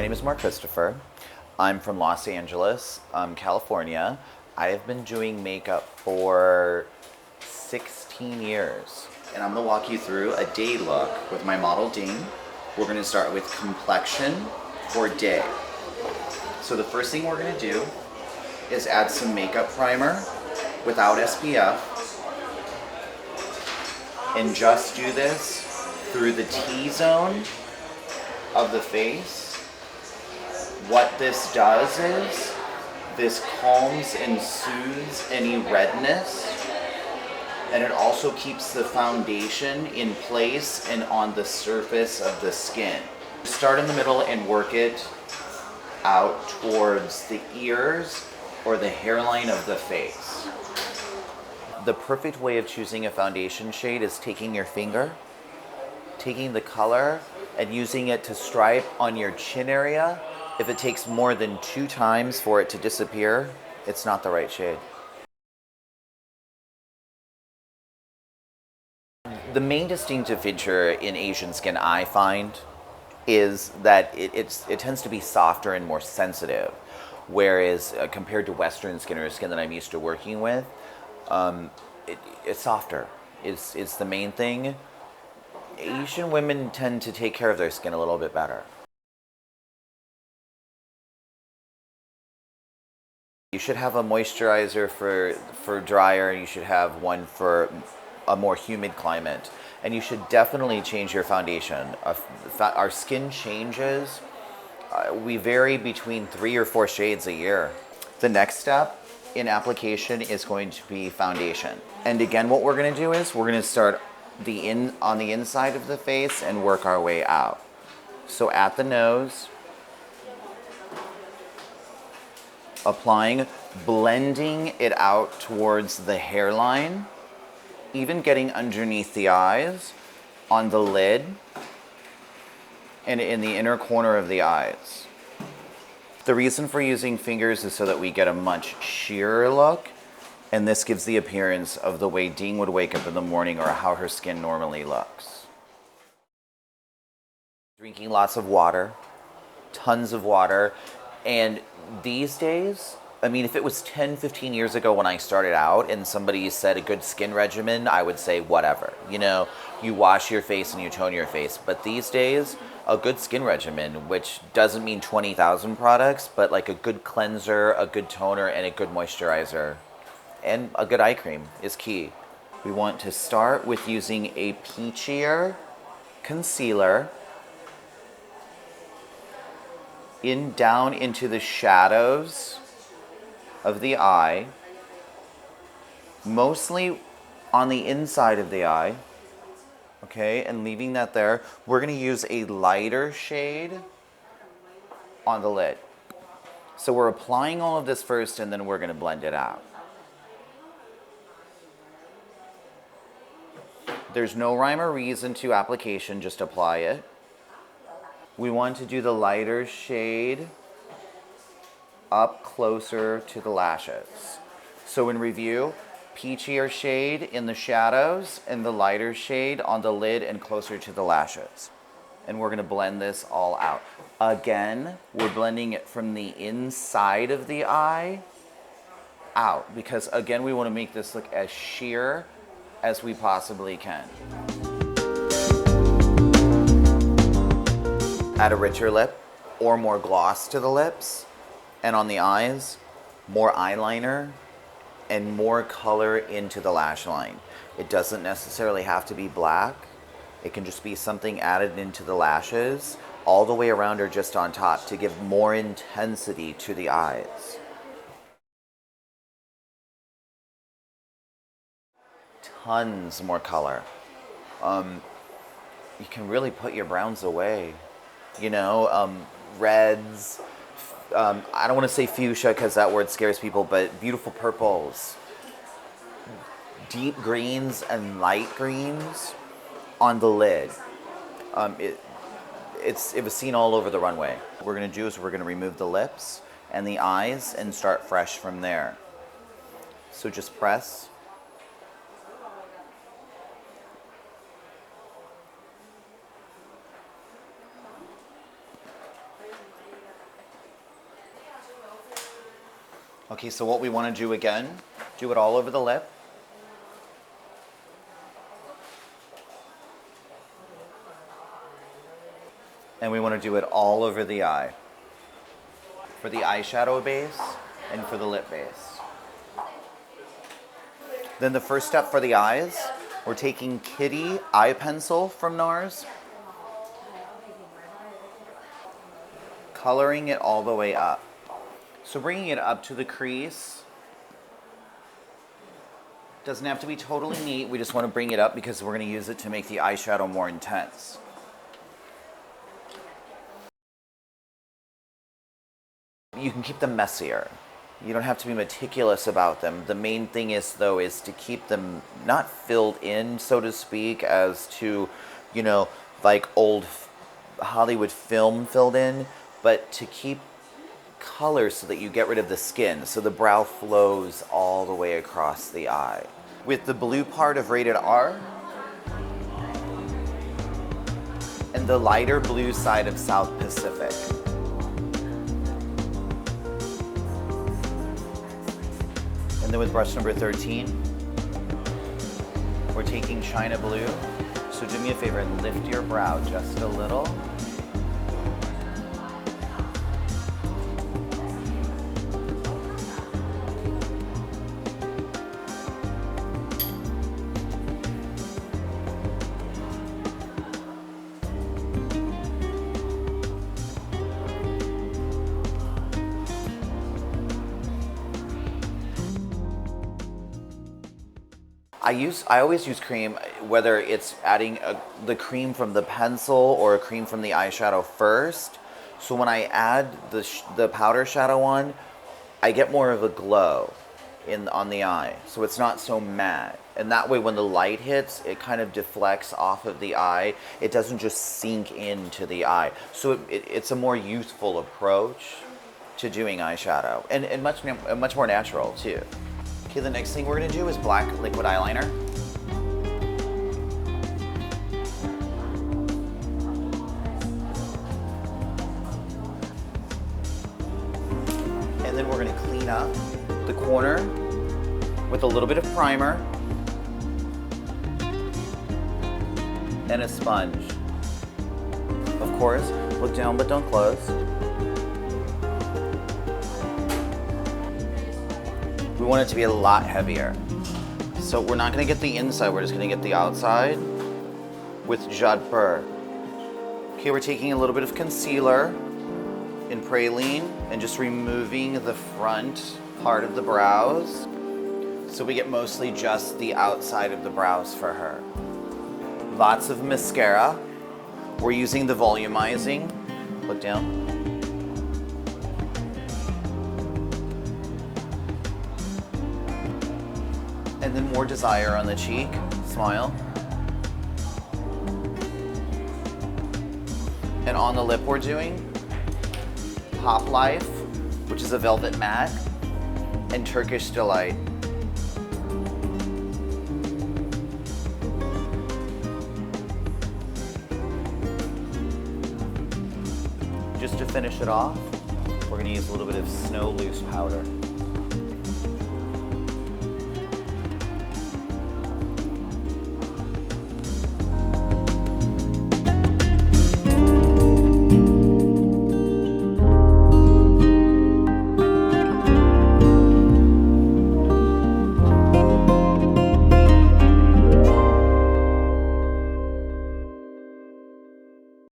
name is Mark Christopher. I'm from Los Angeles, California. I have been doing makeup for 16 years. And I'm gonna walk you through a day look with my model Dean. We're gonna start with complexion for day. So the first thing we're gonna do is add some makeup primer without SPF. And just do this through the T-zone of the face. What this does is, this calms and soothes any redness, and it also keeps the foundation in place and on the surface of the skin. Start in the middle and work it out towards the ears or the hairline of the face. The perfect way of choosing a foundation shade is taking your finger, taking the color, and using it to stripe on your chin area. If it takes more than 2 times for it to disappear, it's not the right shade. The main distinctive feature in Asian skin, I find, is that it tends to be softer and more sensitive, whereas compared to Western skin or skin that I'm used to working with, it's softer. It's the main thing. Asian women tend to take care of their skin a little bit better. You should have a moisturizer for drier, and you should have one for a more humid climate. And you should definitely change your foundation. Our skin changes. We vary between 3 or 4 shades a year. The next step in application is going to be foundation. And again, what we're gonna do is we're gonna start on the inside of the face and work our way out. So at the nose, applying, blending it out towards the hairline, even getting underneath the eyes, on the lid, and in the inner corner of the eyes. The reason for using fingers is so that we get a much sheerer look, and this gives the appearance of the way Dean would wake up in the morning or how her skin normally looks. Drinking lots of water, tons of water, and these days, I mean, if it was 10, 15 years ago when I started out and somebody said a good skin regimen, I would say whatever. You know, you wash your face and you tone your face. But these days, a good skin regimen, which doesn't mean 20,000 products, but like a good cleanser, a good toner, and a good moisturizer, and a good eye cream is key. We want to start with using a peachier concealer down into the shadows of the eye, mostly on the inside of the eye, okay, and leaving that there. We're gonna use a lighter shade on the lid. So we're applying all of this first, and then we're gonna blend it out. There's no rhyme or reason to application, just apply it. We want to do the lighter shade up closer to the lashes. So in review, peachier shade in the shadows and the lighter shade on the lid and closer to the lashes. And we're gonna blend this all out. Again, we're blending it from the inside of the eye out, because again, we wanna make this look as sheer as we possibly can. Add a richer lip or more gloss to the lips, and on the eyes, more eyeliner and more color into the lash line. It doesn't necessarily have to be black. It can just be something added into the lashes all the way around or just on top to give more intensity to the eyes. Tons more color. You can really put your browns away. You know, reds, I don't want to say fuchsia because that word scares people, but beautiful purples, deep greens and light greens on the lid. It was seen all over the runway. What we're going to do is we're going to remove the lips and the eyes and start fresh from there. So just press. Okay, so what we want to do again, do it all over the lip. And we want to do it all over the eye. For the eyeshadow base and for the lip base. Then the first step for the eyes, we're taking Kitty eye pencil from NARS, coloring it all the way up. So bringing it up to the crease. Doesn't have to be totally neat, we just want to bring it up because we're going to use it to make the eyeshadow more intense. You can keep them messier. You don't have to be meticulous about them. The main thing is, though, is to keep them not filled in, so to speak, as to, you know, like old Hollywood film filled in, but to keep color so that you get rid of the skin, so the brow flows all the way across the eye. With the blue part of Rated R, and the lighter blue side of South Pacific. And then with brush number 13, we're taking China Blue. So do me a favor and lift your brow just a little. I always use cream, whether it's adding the cream from the pencil or a cream from the eyeshadow first. So when I add the powder shadow on, I get more of a glow on the eye. So it's not so matte. And that way when the light hits, it kind of deflects off of the eye. It doesn't just sink into the eye. So it's a more youthful approach to doing eyeshadow. And much more natural too. Okay, the next thing we're gonna do is black liquid eyeliner. And then we're gonna clean up the corner with a little bit of primer and a sponge. Of course, look down but don't close. We want it to be a lot heavier. So we're not gonna get the inside, we're just gonna get the outside with Jade Pur. Okay, we're taking a little bit of concealer in Praline and just removing the front part of the brows. So we get mostly just the outside of the brows for her. Lots of mascara. We're using the volumizing. Look down. And then more Desire on the cheek. Smile. And on the lip we're doing Pop Life, which is a velvet matte, and Turkish Delight. Just to finish it off, we're going to use a little bit of Snow Loose powder.